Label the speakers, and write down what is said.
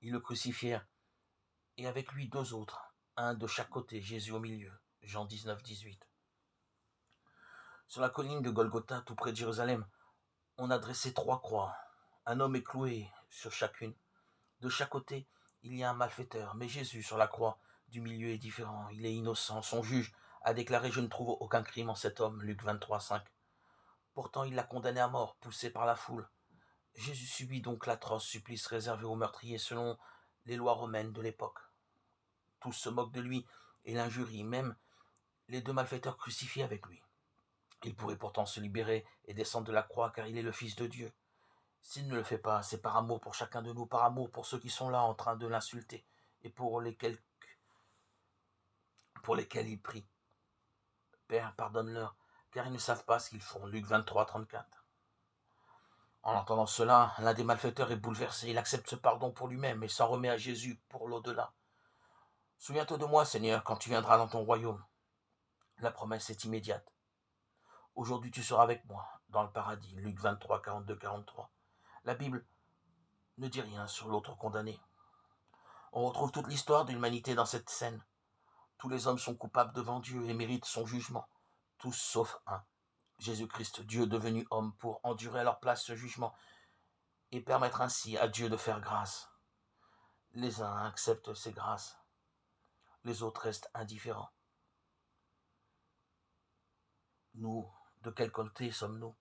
Speaker 1: Ils le crucifièrent, et avec lui 2 autres, un de chaque côté, Jésus au milieu. Jean 19, 18. Sur la colline de Golgotha, tout près de Jérusalem, on a dressé 3 croix. Un homme est cloué sur chacune. De chaque côté, il y a un malfaiteur, mais Jésus, sur la croix, du milieu est différent. Il est innocent. Son juge a déclaré « Je ne trouve aucun crime en cet homme », Luc 23, 5. Pourtant, il l'a condamné à mort, poussé par la foule. Jésus subit donc l'atroce supplice réservé aux meurtriers selon les lois romaines de l'époque. Tous se moquent de lui et l'injurient, même les 2 malfaiteurs crucifiés avec lui. Il pourrait pourtant se libérer et descendre de la croix car il est le Fils de Dieu. S'il ne le fait pas, c'est par amour pour chacun de nous, par amour pour ceux qui sont là en train de l'insulter et pour lesquels il prie. Père, pardonne-leur, car ils ne savent pas ce qu'ils font. Luc 23, 34. En entendant cela, l'un des malfaiteurs est bouleversé. Il accepte ce pardon pour lui-même et s'en remet à Jésus pour l'au-delà. Souviens-toi de moi, Seigneur, quand tu viendras dans ton royaume. La promesse est immédiate. Aujourd'hui, tu seras avec moi dans le paradis. Luc 23, 42, 43. La Bible ne dit rien sur l'autre condamné. On retrouve toute l'histoire de l'humanité dans cette scène. Tous les hommes sont coupables devant Dieu et méritent son jugement. Tous sauf un. Jésus-Christ, Dieu devenu homme, pour endurer à leur place ce jugement et permettre ainsi à Dieu de faire grâce. Les uns acceptent ces grâces, les autres restent indifférents. Nous, de quel côté sommes-nous ?